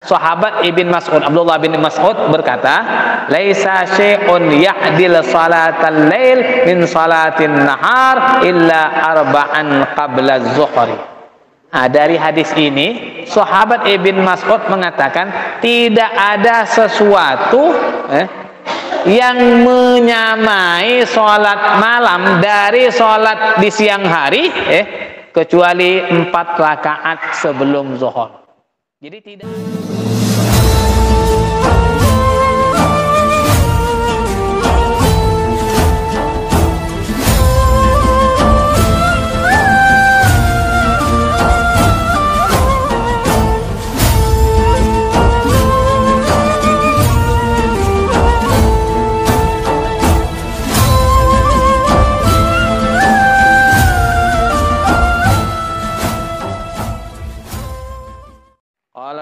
Sahabat Ibn Mas'ud, Abdullah bin Mas'ud berkata, "Laisa syai'un ya'dil salatal lail min salatin nahar illa arba'an qabla az-zuhri." Nah, dari hadis ini, sahabat Ibn Mas'ud mengatakan tidak ada sesuatu yang menyamai sholat malam dari sholat di siang hari kecuali 4 rakaat sebelum zuhur. Jadi tidak.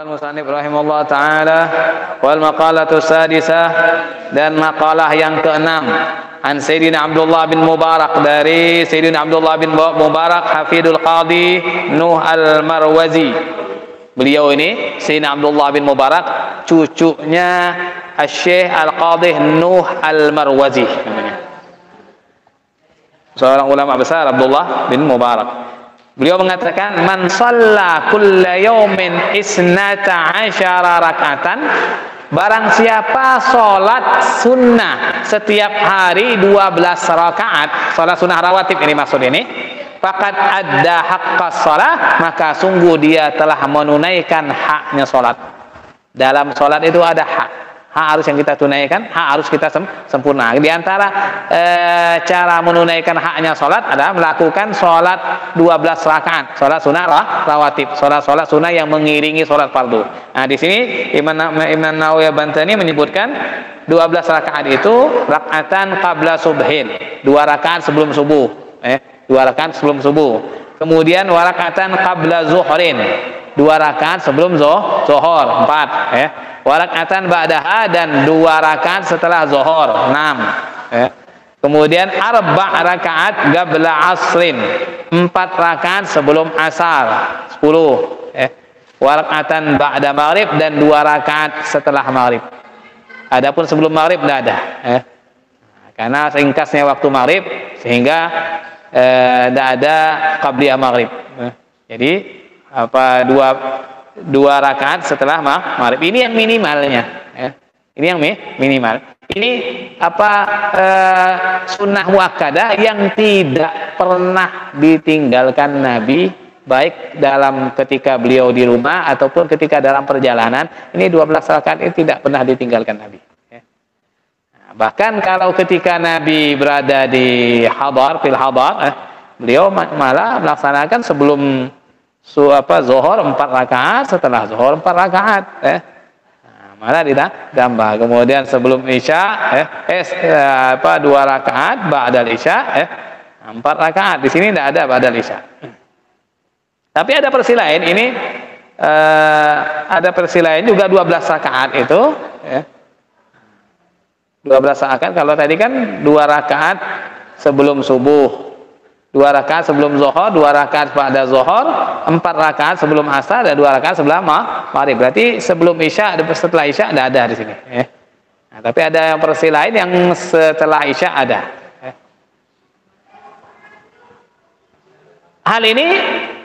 Musannif rahimahullah ta'ala wal maqalatu sadisah, dan maqalah yang keenam an Sayyidina Abdullah bin Mubarak, dari Sayyidina Abdullah bin Mubarak hafidul qadi Nuh al-Marwazi. Beliau ini Sayyidina Abdullah bin Mubarak cucunya Syekh al-Qadhi Nuh al-Marwazi namanya, seorang ulama besar Abdullah bin Mubarak. Beliau mengatakan, man shalla kulla yawmin isnata asyara rakatan, barang siapa sholat sunnah setiap hari 12 rakaat, sholat sunnah rawatib ini maksud ini, faqad adda haqqas shalah, maka sungguh dia telah menunaikan haknya sholat. Dalam sholat itu ada hak harus yang kita tunaikan, hak harus kita sempurna. Di antara cara menunaikan haknya sholat adalah melakukan sholat 12 rakaat, sholat sunnah rawatib, sholat sunnah yang mengiringi sholat fardu. Nah, di sini Imam Nawawi Bantani menyebutkan 12 rakaat itu rakaatan qabla subhin, 2 rakaat sebelum subuh, 2 rakaat sebelum subuh. Kemudian warakatan qabla zuhrin, 2 rakaat sebelum zuhur, 4, warakatan ba'daha, dan 2 rakaat setelah zuhur, 6. Kemudian arba' rakaat qabla asrin, 4 rakaat sebelum asar, 10. Warakatan ba'da maghrib, dan 2 rakaat setelah maghrib. Adapun sebelum maghrib tidak ada, karena ringkasnya waktu maghrib sehingga tidak ada qabliyah maghrib. Jadi dua rakaat setelah maghrib. Ini yang minimalnya, ini yang minimal. Ini sunnah muakkadah yang tidak pernah ditinggalkan Nabi, baik dalam ketika beliau di rumah ataupun ketika dalam perjalanan. Ini 12 rakaat ini tidak pernah ditinggalkan Nabi. Bahkan kalau ketika Nabi berada di fil hadar, beliau malah melaksanakan sebelum zuhur 4 rakaat, setelah zuhur 4 rakaat, malah ditambah. Kemudian sebelum isya 2 rakaat, ba'dal isya 4 rakaat. Di sini tidak ada ba'dal isya. Tapi ada versi lain, ini ada versi lain juga 12 rakaat itu, 12 rakaat. Kalau tadi kan 2 rakaat sebelum subuh, 2 rakaat sebelum zuhur, 2 rakaat pada zuhur, 4 rakaat sebelum asar, dan 2 rakaat sebelum maghrib. Berarti sebelum isya, setelah isya tidak ada di sini. Nah, tapi ada yang versi lain yang setelah isya ada. Hal ini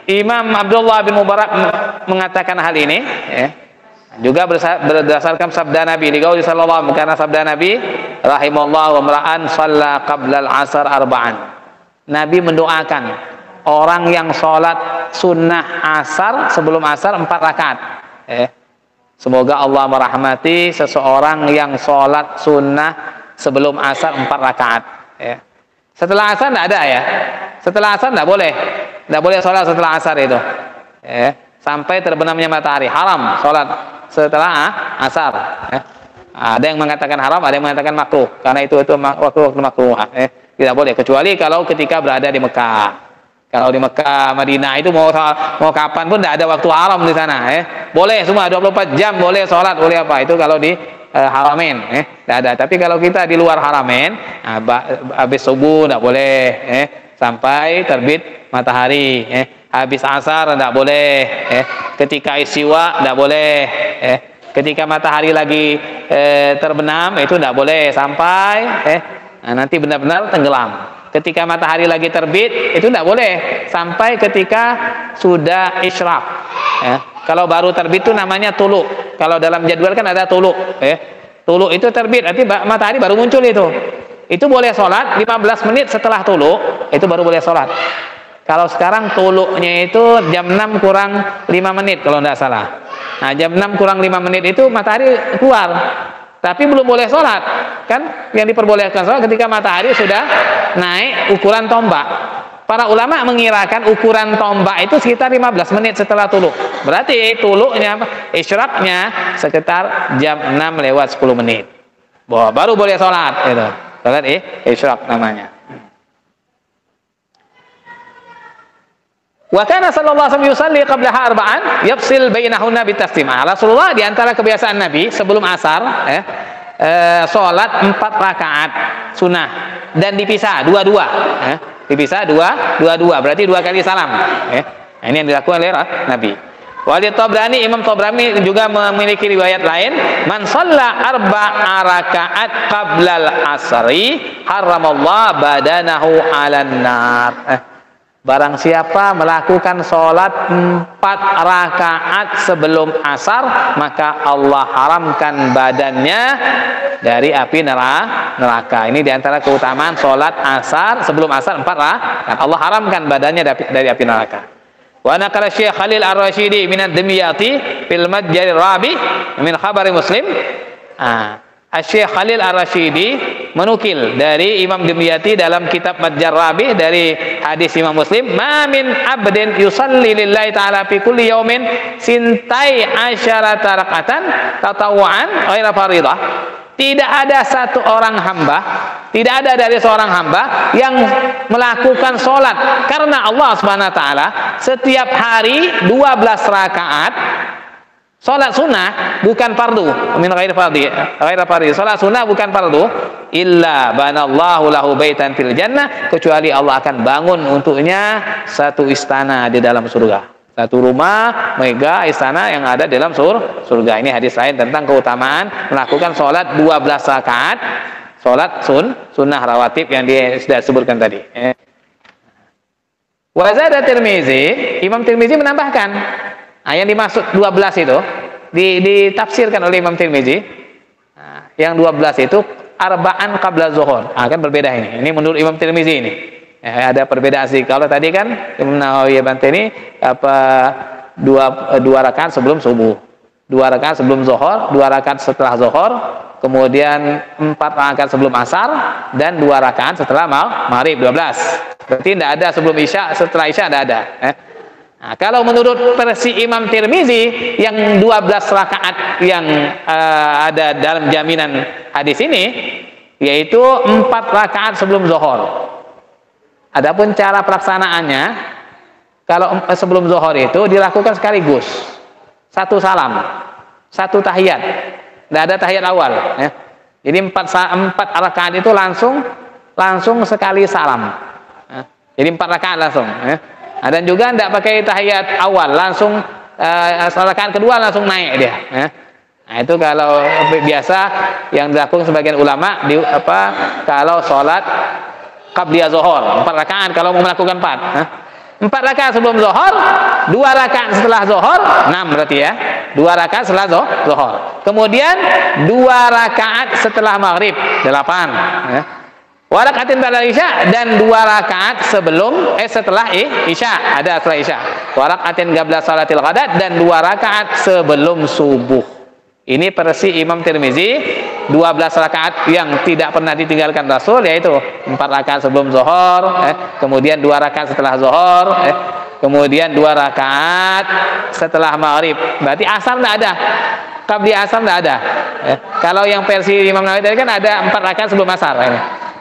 Imam Abdullah bin Mubarak mengatakan hal ini, juga berdasarkan sabda Nabi di qauli sallallahu, karena sabda Nabi rahimallahu imra'an shalla qabla al-'asr arba'an. Nabi mendoakan orang yang sholat sunnah asar sebelum asar 4 rakaat. Semoga Allah merahmati seseorang yang sholat sunnah sebelum asar 4 rakaat. Setelah asar tidak ada, setelah asar tidak boleh sholat setelah asar itu. Sampai terbenamnya matahari, haram sholat setelah asar. Ada yang mengatakan haram, ada yang mengatakan makruh, karena itu waktu makruh. Tidak boleh, kecuali kalau ketika berada di Mekah. Kalau di Mekah, Madinah itu mau kapan pun tidak ada waktu haram di sana. Boleh semua 24 jam boleh sholat, boleh apa, itu kalau di Haramain, tidak ada. Tapi kalau kita di luar Haramain, habis subuh tidak boleh, sampai terbit matahari. habis asar tidak boleh, ketika istiwa tidak boleh, ketika matahari lagi terbenam itu tidak boleh sampai nanti benar-benar tenggelam. Ketika matahari lagi terbit itu tidak boleh sampai ketika sudah isyraq. Kalau baru terbit itu namanya tuluk. Kalau dalam jadwal kan ada tuluk. Tuluk itu terbit, arti matahari baru muncul itu. Itu boleh sholat 15 menit setelah tuluk, itu baru boleh sholat. Kalau sekarang tuluknya itu jam 6 kurang 5 menit kalau tidak salah. Nah, jam 6 kurang 5 menit itu matahari keluar. Tapi belum boleh sholat. Kan yang diperbolehkan sholat ketika matahari sudah naik ukuran tombak. Para ulama mengirakan ukuran tombak itu sekitar 15 menit setelah tuluk. Berarti tuluknya, isyraqnya sekitar jam 6 lewat 10 menit. Baru boleh sholat. Gitu. Sholat isyraq namanya. Wa kana sallallahu alaihi wasallam yusalli qablaha arba'an yafsil bainahunna bitaslimah. Rasulullah di antara kebiasaan Nabi sebelum asar salat 4 rakaat sunnah dan dipisah dua-dua, dipisah dua-dua berarti 2 kali salam. Nah, ini yang dilakukan oleh Nabi. Walid Tabrani, Imam Tabrani juga memiliki riwayat lain, man shalla 4 rakaat qablal asri haramallahu badanahu 'alan nar. Barang siapa melakukan sholat 4 rakaat sebelum asar, maka Allah haramkan badannya dari api neraka. Ini diantara keutamaan sholat asar sebelum asar 4 rakaat. Allah haramkan badannya dari api neraka. Wa naqala Syekh Khalil Ar-Rasyidi min ad-Dimyati fil Madjar Rabi min khabari Muslim. Syekh Khalil Ar-Rasyidi menukil dari Imam Dimyati dalam kitab Madjar Rabi dari hadis Imam Muslim, ma min abdin yusalli lillahi ta'ala fi kulli yawmin sintai asyarata rakatan tatawuan ghaira faridah. Tidak ada satu orang hamba, tidak ada dari seorang hamba yang melakukan sholat karena Allah Subhanahu wa taala setiap hari 12 rakaat. Salat sunnah bukan fardu, min ghairi fardhi. Salat sunnah bukan fardu, illa banallahu lahu baitan fil jannah, kecuali Allah akan bangun untuknya satu istana di dalam surga. Satu rumah mega istana yang ada di dalam surga. Ini hadis lain tentang keutamaan melakukan salat 12 rakaat, salat sunnah rawatib yang sudah disebutkan tadi. Wa zada Tirmizi, Imam Tirmizi menambahkan yang dimaksud 12 itu ditafsirkan oleh Imam Tirmizi. Yang 12 itu arba'an qabla zuhur. Kan berbeda ini. Ini menurut Imam Tirmizi ini. Ada perbedaan sih. Kalau tadi kan Imam Nawawi Banteni dua rakaat sebelum subuh, 2 rakaat sebelum zuhur, 2 rakaat setelah zuhur, kemudian 4 rakaat sebelum asar dan 2 rakaat setelah maghrib 12. Berarti tidak ada sebelum isya, setelah isya tidak ada. Nah, kalau menurut versi Imam Tirmizi yang 12 rakaat yang ada dalam jaminan hadis ini yaitu 4 rakaat sebelum zuhur. Adapun cara pelaksanaannya, kalau sebelum zuhur itu dilakukan sekaligus, 1 salam, 1 tahiyat, tidak ada tahiyat awal. Jadi 4 rakaat itu langsung sekali salam. Jadi 4 rakaat langsung. Dan juga tidak pakai tahiyat awal, langsung rakaat kedua langsung naik dia. Nah, itu kalau biasa yang dilakukan sebagian ulama kalau sholat qabliyah zuhur 4 rakaat, kalau mau melakukan 4 rakaat sebelum zuhur, 2 rakaat setelah zuhur, 6 berarti ya. 2 rakaat setelah zuhur. Kemudian 2 rakaat setelah maghrib, 8. Warakatin ba'da isya dan 2 rakaat sebelum setelah isya, ada setelah isya. Warakatin qabla salatil ghadat dan 2 rakaat sebelum subuh. Ini versi Imam Tirmizi, 12 rakaat yang tidak pernah ditinggalkan Rasul, yaitu 4 rakaat sebelum zuhur, kemudian 2 rakaat setelah zuhur, kemudian 2 rakaat setelah maghrib. Berarti asar tidak ada. Qabli asar tidak ada. Kalau yang versi Imam Nawawi tadi kan ada 4 rakaat sebelum asar.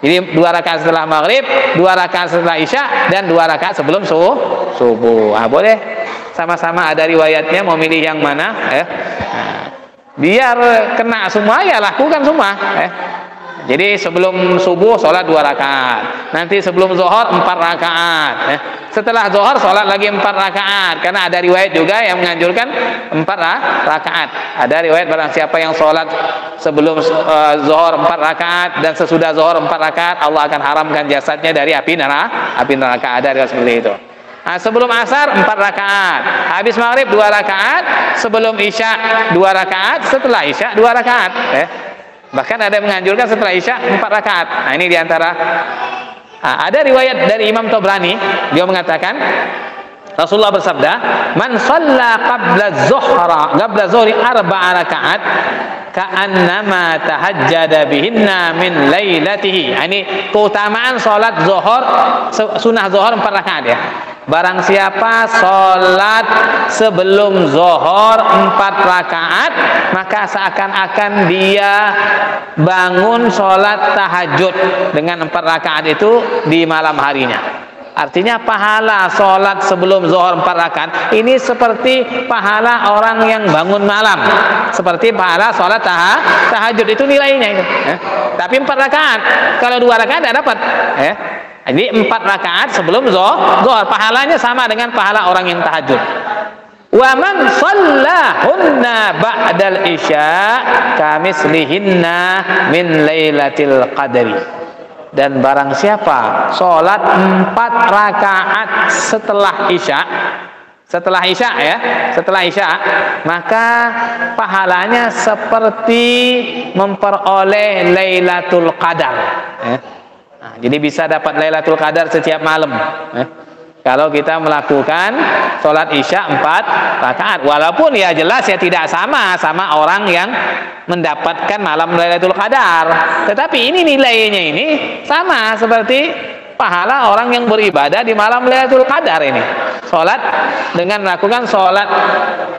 Jadi 2 rakaat setelah maghrib, 2 rakaat setelah isya, dan 2 rakaat sebelum subuh. Boleh sama-sama ada riwayatnya, mau milih yang mana? Biar kena semua ya lakukan semua. Jadi sebelum subuh sholat 2 rakaat, nanti sebelum zuhur 4 rakaat, setelah zuhur sholat lagi 4 rakaat, karena ada riwayat juga yang menganjurkan 4 rakaat. Ada riwayat barang siapa yang sholat sebelum zuhur 4 rakaat dan sesudah zuhur 4 rakaat, Allah akan haramkan jasadnya dari api neraka. Ada riwayat seperti itu. Nah, sebelum asar 4 rakaat, habis maghrib 2 rakaat, sebelum isya 2 rakaat, setelah isya 2 rakaat. Bahkan ada yang menganjurkan setelah isya 4 rakaat. Nah, ini diantara ada riwayat dari Imam Tabrani, dia mengatakan Rasulullah bersabda, "Man shalla qabla zuhri 4 rakaat ka'annama tahajjada bihinna min lailatihi." Ini keutamaan salat zuhur, sunnah zuhur 4 rakaat ya. Barang siapa sholat sebelum zuhur 4 rakaat, maka seakan-akan dia bangun sholat tahajud dengan 4 rakaat itu di malam harinya. Artinya pahala sholat sebelum zuhur 4 rakaat ini seperti pahala orang yang bangun malam, seperti pahala sholat tahajud itu nilainya itu. Tapi 4 rakaat, kalau 2 rakaat tidak dapat. Jadi 4 rakaat sebelum zuhur, pahalanya sama dengan pahala orang yang tahajud. Wa man shallahunna ba'dal isya kamislihinna min lailatul qadri. Dan barang siapa sholat 4 rakaat setelah isya, maka pahalanya seperti memperoleh Lailatul Qadar. Nah, jadi bisa dapat Lailatul Qadar setiap malam. Kalau kita melakukan sholat isya 4 rakaat, walaupun ya jelas ya tidak sama orang yang mendapatkan malam Lailatul Qadar, tetapi ini nilainya ini sama seperti pahala orang yang beribadah di malam Lailatul Qadar ini. Sholat dengan melakukan sholat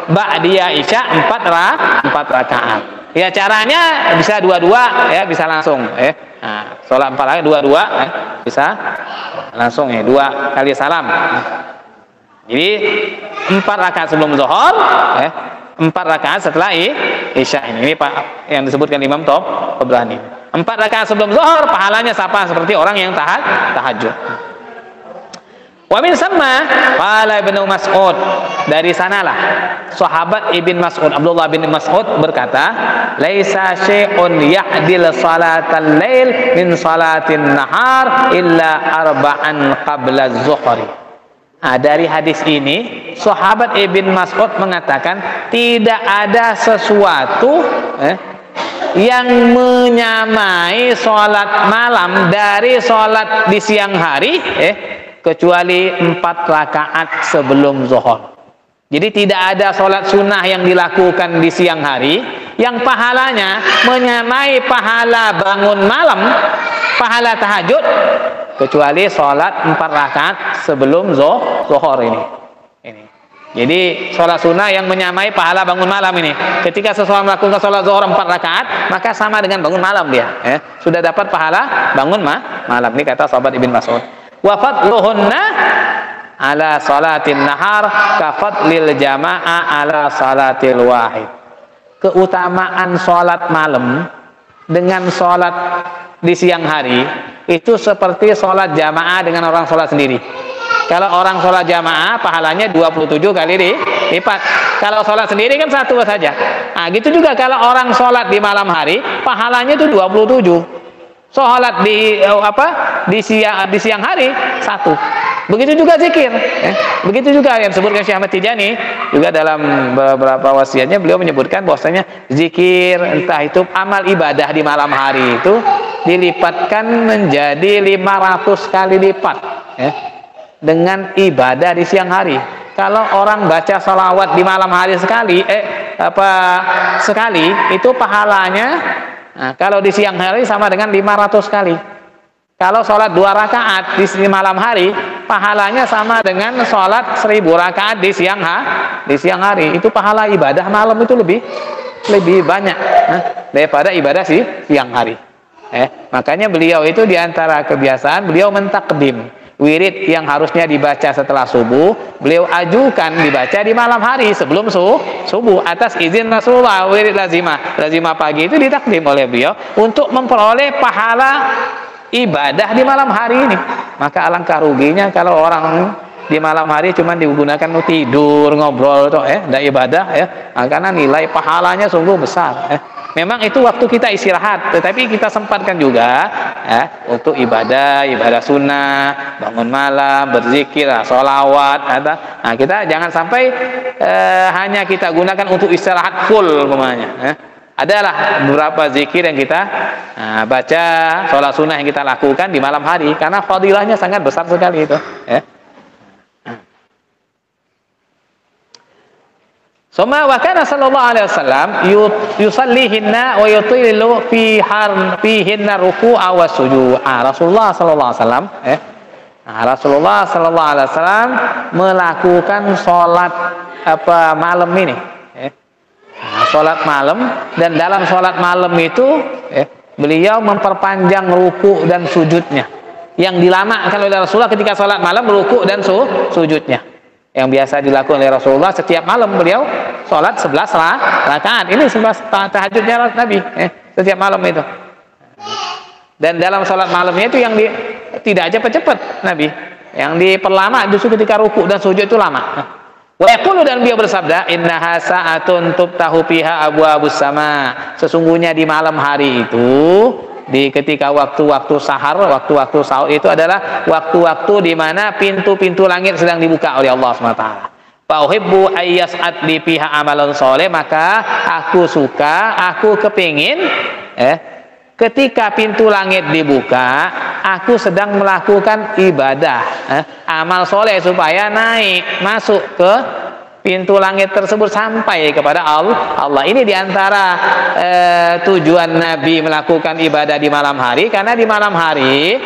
ba'diyah isya 4 rakaat. Ya caranya bisa dua-dua ya, bisa langsung Nah, sholat 4 rakaat dua-dua bisa langsung 2 kali salam. Jadi 4 rakaat sebelum zuhur, 4 rakaat setelah isya. Ini Pak yang disebutkan Imam Tabrani. 4 rakaat sebelum zuhur pahalanya sama seperti orang yang tahajud. Wa min samma qala Ibnu Mas'ud, dari sanalah sahabat Ibn Mas'ud, Abdullah bin Mas'ud berkata, laisa syai'un ya'dil salatal lail min salatin nahar illa arba'an qabla zuhri. Dari hadis ini sahabat Ibn Mas'ud mengatakan tidak ada sesuatu yang menyamai sholat malam dari sholat di siang hari kecuali 4 rakaat sebelum zuhur. Jadi tidak ada sholat sunnah yang dilakukan di siang hari yang pahalanya menyamai pahala bangun malam, pahala tahajud, kecuali sholat 4 rakaat sebelum zuhur ini. Jadi sholat sunnah yang menyamai pahala bangun malam ini, ketika seseorang melakukan sholat zuhur 4 rakaat, maka sama dengan bangun malam dia, sudah dapat pahala bangun malam. Ini kata sahabat Ibn Mas'ud. Wa fadluhunna ala salatin nahar ka fadlil jama'a ala salatil wahid. Keutamaan sholat malam dengan sholat di siang hari itu seperti sholat jamaah dengan orang sholat sendiri. Kalau orang sholat jamaah pahalanya 27 kali lipat. Kalau sholat sendiri kan 1 saja. Nah, gitu juga kalau orang sholat di malam hari pahalanya itu 27. Sholat di siang hari 1. Begitu juga zikir. Begitu juga yang disebutkan Syekh Ahmad Tijani juga dalam beberapa wasiatnya, beliau menyebutkan bahwasanya zikir, entah itu amal ibadah di malam hari itu dilipatkan menjadi 500 kali lipat dengan ibadah di siang hari. Kalau orang baca sholawat di malam hari sekali itu pahalanya, kalau di siang hari sama dengan 500 kali. Kalau sholat 2 rakaat di malam hari, pahalanya sama dengan sholat 1000 rakaat di siang hari. Itu pahala ibadah malam itu lebih banyak daripada ibadah siang hari. Makanya beliau itu diantara kebiasaan beliau mentakdim, Wirid yang harusnya dibaca setelah subuh, beliau ajukan dibaca di malam hari sebelum subuh atas izin Rasulullah. Wirid lazimah pagi itu ditakdim oleh beliau untuk memperoleh pahala ibadah di malam hari ini. Maka alangkah ruginya kalau orang di malam hari cuma digunakan untuk tidur, ngobrol tuh enggak ibadah ya. Karena nilai pahalanya sungguh besar. Memang itu waktu kita istirahat, tetapi kita sempatkan juga untuk ibadah sunnah, bangun malam, berzikir, sholawat. Nah, kita jangan sampai hanya kita gunakan untuk istirahat full umpamanya. Adalah beberapa zikir yang kita baca, sholat sunnah yang kita lakukan di malam hari, karena fadilahnya sangat besar sekali itu. Suma wa kana sallallahu alaihi wasallam yusallihinna wa yutilu fihinna ruku'a wa suju'a. Rasulullah sallallahu alaihi wasallam Rasulullah sallallahu alaihi wasallam melakukan salat malam ini. Salat malam, dan dalam salat malam itu beliau memperpanjang ruku' dan sujudnya. Yang dilamakan oleh Rasulullah ketika salat malam, ruku' dan sujudnya. Yang biasa dilakukan oleh Rasulullah setiap malam beliau sholat 11 rakaat. Ini 11 tahajudnya Nabi setiap malam itu. Dan dalam sholat malamnya itu yang tidak cepat-cepat Nabi, yang diperlama justru ketika ruku dan sujud itu lama. Wa yaqulu, dan beliau bersabda, innaha sa'atun tuftahu fiha abwabus sama. Sesungguhnya di malam hari itu, di ketika waktu-waktu sahar, waktu-waktu sahur itu adalah waktu-waktu di mana pintu-pintu langit sedang dibuka oleh Allah SWT. Fa uhibbu ayyas'at li fiha amalan sholeh, maka aku suka, aku kepingin ketika pintu langit dibuka, aku sedang melakukan ibadah, amal soleh supaya naik masuk ke pintu langit tersebut sampai kepada Allah. Ini diantara tujuan Nabi melakukan ibadah di malam hari, karena di malam hari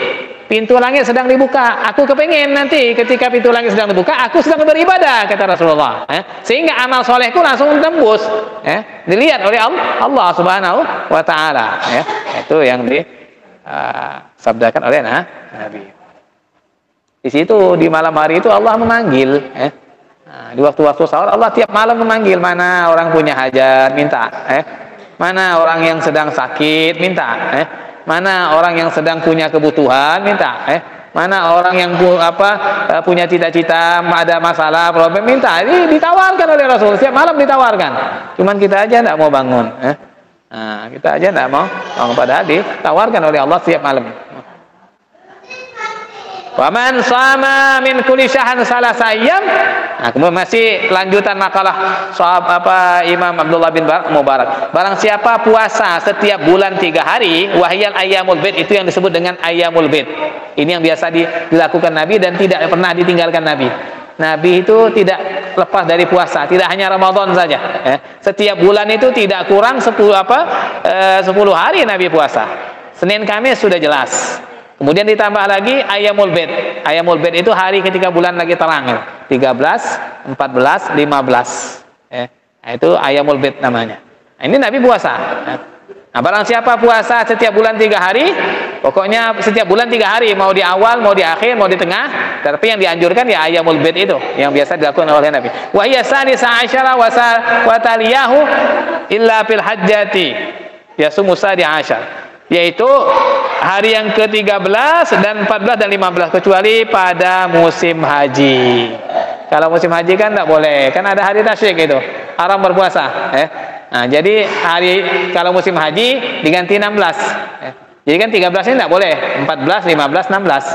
pintu langit sedang dibuka. Aku kepengen nanti ketika pintu langit sedang dibuka, aku sedang beribadah, kata Rasulullah. Sehingga amal solehku langsung tembus, dilihat oleh Allah Subhanahu wa Ta'ala. Itu yang disabdakan oleh Nabi. Di situ di malam hari itu Allah memanggil. Di waktu-waktu sahur Allah tiap malam memanggil, mana orang punya hajat minta, mana orang yang sedang sakit minta, mana orang yang sedang punya kebutuhan minta, mana orang yang punya cita-cita, ada masalah, problem minta. Ini ditawarkan oleh Rasul, setiap malam ditawarkan. Cuman kita aja tidak mau bangun, kita aja tidak mau bangun, padahal ditawarkan oleh Allah setiap malam. Waman sama min kulli syahrin salasa ayyam. Nah, kemudian masih lanjutan makalah Imam Abdullah bin Mubarak. Barang siapa puasa setiap bulan 3 hari, wahyal ayyamul bid, itu yang disebut dengan ayyamul bid. Ini yang biasa dilakukan Nabi dan tidak pernah ditinggalkan Nabi. Nabi itu tidak lepas dari puasa, tidak hanya Ramadan saja. Setiap bulan itu tidak kurang 10 hari Nabi puasa. Senin Kamis sudah jelas. Kemudian ditambah lagi ayyamul bid. Ayyamul bid itu hari ketika bulan lagi terang, 13, 14, 15. Itu ayyamul bid namanya. Ini Nabi puasa. Nah, barang siapa puasa setiap bulan 3 hari, pokoknya setiap bulan 3 hari, mau di awal, mau di akhir, mau di tengah, tapi yang dianjurkan ya ayyamul bid itu, yang biasa dilakukan oleh Nabi. Wa hiya sadisa asyara wa taliyahu illa fil hajjati yasumu sadi asyar. Yaitu hari yang ke-13 dan 14 dan 15, kecuali pada musim haji. Kalau musim haji kan tidak boleh, kan ada hari tasyrik itu, haram berpuasa. Nah, jadi kalau musim haji diganti 16. Jadi kan 13 ini tidak boleh, 14, 15, 16.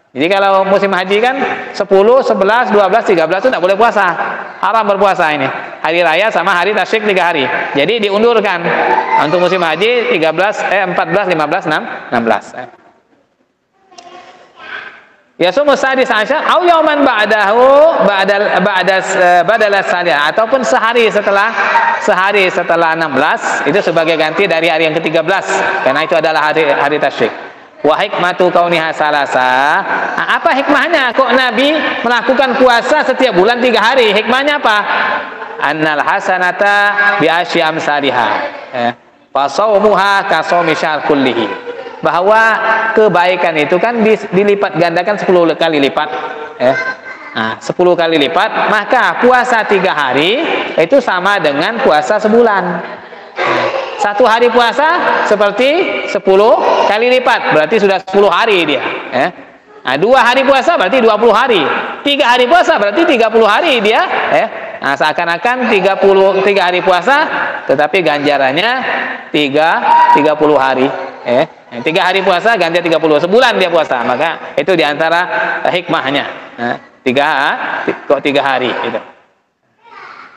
Jadi kalau musim haji kan 10, 11, 12, 13 itu tidak boleh puasa, haram berpuasa ini. Hari raya sama hari tasyrik 3 hari. Jadi diundurkan untuk musim haji 14, 15, 16. Ya sumu sadis asyar au yauman ba'dahu badala sadis, ataupun sehari setelah 16 itu sebagai ganti dari hari yang ke-13, karena itu adalah hari tasyrik. Wa hikmatu kauniha salasa. Nah, apa hikmahnya kok Nabi melakukan puasa setiap bulan 3 hari? Hikmahnya apa? Annal hasanata bi asyi amsalha. Fa shaumuha ka shaumi syahr kullihi. bahwa kebaikan itu kan dilipat gandakan 10 kali lipat. Nah, 10 kali lipat, maka puasa 3 hari itu sama dengan puasa sebulan. Satu hari puasa seperti 10 kali lipat, berarti sudah 10 hari dia. Nah, 2 hari puasa berarti 20 hari. 3 hari puasa berarti 30 hari dia. Nah, seakan-akan 3 hari puasa, tetapi ganjarannya 30 hari. 3 hari puasa ganjar 30, sebulan dia puasa. Maka itu diantara hikmahnya. 3 hari itu.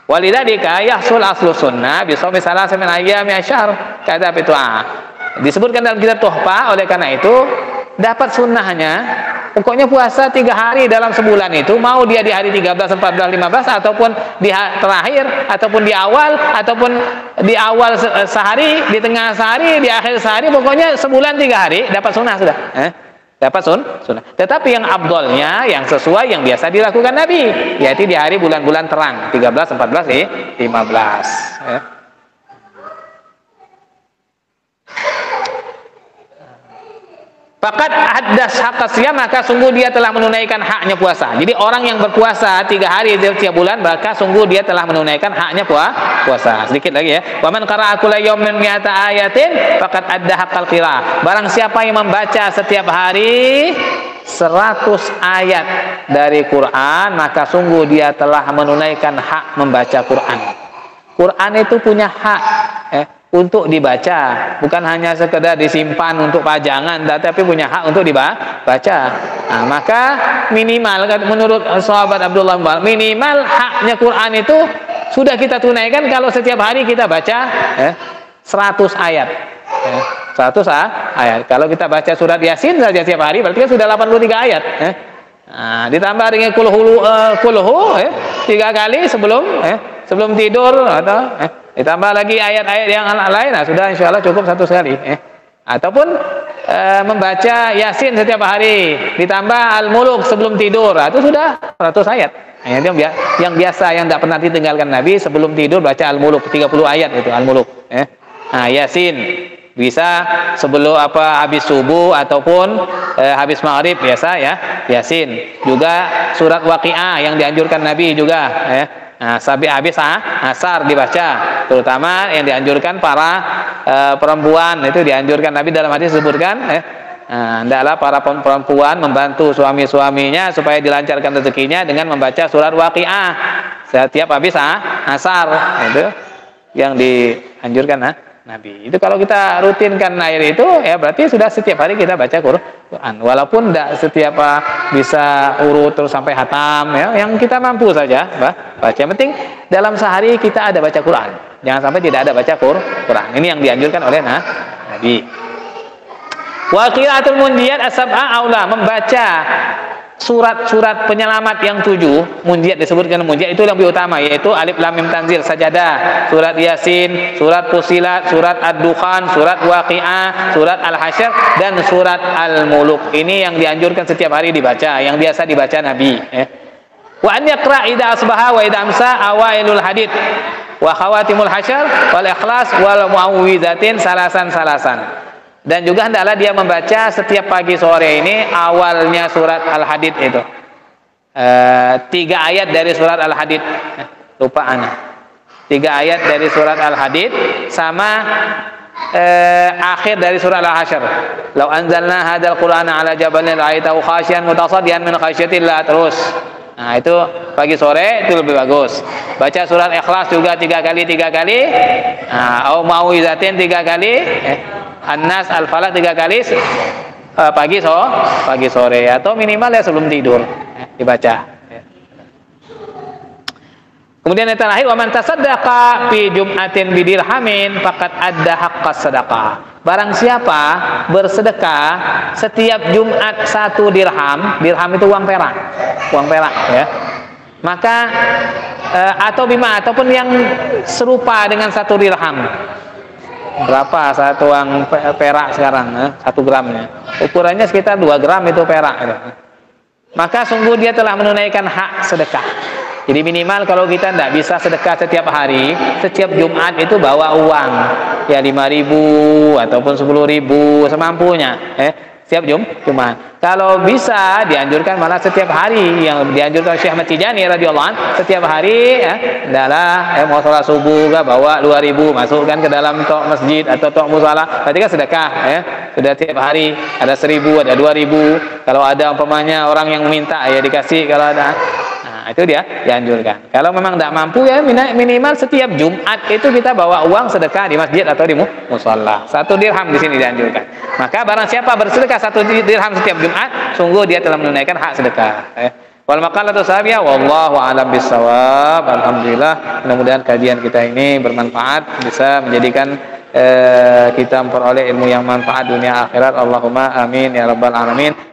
Walidzalika yahsul aslu sunnah bi shaumi salasa min ayyami asyahr kata itu. Disebutkan dalam kitab Tuhfah, oleh karena itu dapat sunnahnya pokoknya puasa 3 hari dalam sebulan itu, mau dia di hari 13, 14, 15 ataupun di terakhir ataupun di awal ataupun di awal sehari, di tengah sehari, di akhir sehari, pokoknya sebulan 3 hari dapat sunnah sudah. Dapat sunnah. Tetapi yang afdolnya, yang sesuai, yang biasa dilakukan Nabi, yaitu di hari bulan-bulan terang 13, 14, 15. Fakat haddas hakasnya, maka sungguh dia telah menunaikan haknya puasa. Jadi orang yang berpuasa 3 hari tiap bulan, maka sungguh dia telah menunaikan haknya puasa. Sedikit lagi ya. Wa man qara'a kulla yawmin mi'ata ayatin faqad adda haqqal qiraah. Barang siapa yang membaca setiap hari 100 ayat dari Quran, maka sungguh dia telah menunaikan hak membaca Quran. Quran itu punya hak untuk dibaca, bukan hanya sekedar disimpan untuk pajangan, tetapi punya hak untuk dibaca. Nah, maka minimal menurut sahabat Abdullah minimal haknya Quran itu sudah kita tunaikan kalau setiap hari kita baca 100 ayat. 100 ayat. Kalau kita baca surat Yasin saja setiap hari berarti kan sudah 83 ayat. Nah, ditambah dengan kulhu 3 kali sebelum tidur, atau ditambah lagi ayat-ayat yang lain, nah sudah insya Allah cukup 100 kali. Ataupun membaca Yasin setiap hari, ditambah Al-Muluk sebelum tidur, itu sudah 100 ayat. Yang biasa, yang tidak pernah ditinggalkan Nabi, sebelum tidur baca Al-Muluk 30 ayat itu Al-Muluk. Nah, Yasin bisa sebelum habis subuh ataupun habis maghrib biasa ya, Yasin. Juga surat Waqiah yang dianjurkan Nabi juga Nah, sampai habis asar dibaca, terutama yang dianjurkan para perempuan, itu dianjurkan Nabi dalam hadis disebutkan hendaklah para perempuan membantu suami-suaminya supaya dilancarkan rezekinya dengan membaca surat Waqiah setiap habis asar. Itu yang dianjurkan Nabi. Itu kalau kita rutinkan air itu, ya berarti sudah setiap hari kita baca Quran. Walaupun tidak setiap bisa urut terus sampai hatam, ya, yang kita mampu saja baca. Yang penting dalam sehari kita ada baca Quran. Jangan sampai tidak ada baca Quran. Ini yang dianjurkan oleh Nabi. Wa qiraatul munjiyat as-sab'a aula, membaca surat-surat penyelamat yang 7, munjiyat disebutkan munjiyat itu yang lebih utama, yaitu Alif Lam Mim Tanzil, Sajadah, surat Yasin, surat Fusilat, surat Ad-Dukhan, surat Waqiah, surat Al-Hasyr, dan surat Al-Muluk. Ini yang dianjurkan setiap hari dibaca, yang biasa dibaca Nabi. Wa an yaqra idza asbaha wa idza amsa awailul hadid wa khawatimul hasyr wal ikhlas wal muawwizatin salasan. Dan juga hendaklah dia membaca setiap pagi sore ini awalnya surat Al-Hadid itu 3 ayat dari surat Al-Hadid, lupa ana 3 ayat dari surat Al-Hadid sama akhir dari surat Al-Hasyr. Lau anzalna hadzal qur'ana ala jabalin ra'aitahu khashiyan mutasaddian min khasyatillah, terus. Nah, itu pagi sore itu lebih bagus. Baca surat Ikhlas juga 3 kali. Au mau'izatin 3 kali. An-Nas, Al-Falaq 3 kali pagi sore atau minimal ya sebelum tidur dibaca. Kemudian yang terakhir, wa man tasaddaqa fi jum'atin bidirhamin faqad adda haqqas sadaqah. Barang siapa bersedekah setiap Jumat 1 dirham, dirham itu uang perak ya. Maka atau bima, ataupun yang serupa dengan 1 dirham. Berapa satu uang perak sekarang? 1 gramnya. Ukurannya sekitar 2 gram itu perak. Maka sungguh dia telah menunaikan hak sedekah. Jadi minimal kalau kita tidak bisa sedekah setiap hari, setiap Jumat itu bawa uang ya 5.000 ataupun 10.000 semampunya, setiap Jumat. Kalau bisa dianjurkan malah setiap hari, yang dianjurkan Syekh Ahmad Tijani radhiyallahu anhu setiap hari adalah mau sholat subuh bawa 2.000 masukkan ke dalam tok masjid atau tok musala, berarti kan sedekah sudah tiap hari ada 1.000 ada 2.000. Kalau ada umpamanya orang yang minta ya dikasih, kalau ada. Nah, itu dia dianjurkan. Kalau memang tidak mampu ya minimal setiap Jumat itu kita bawa uang sedekah di masjid atau di musalla. 1 dirham di sini dianjurkan. Maka barang siapa bersedekah 1 dirham setiap Jumat, sungguh dia telah menunaikan hak sedekah. Wal maqalatu sabiyah wallahu a'lam bissawab. Alhamdulillah, mudah-mudahan kajian kita ini bermanfaat, bisa menjadikan kita memperoleh ilmu yang manfaat dunia akhirat. Allahumma amin ya rabbal alamin.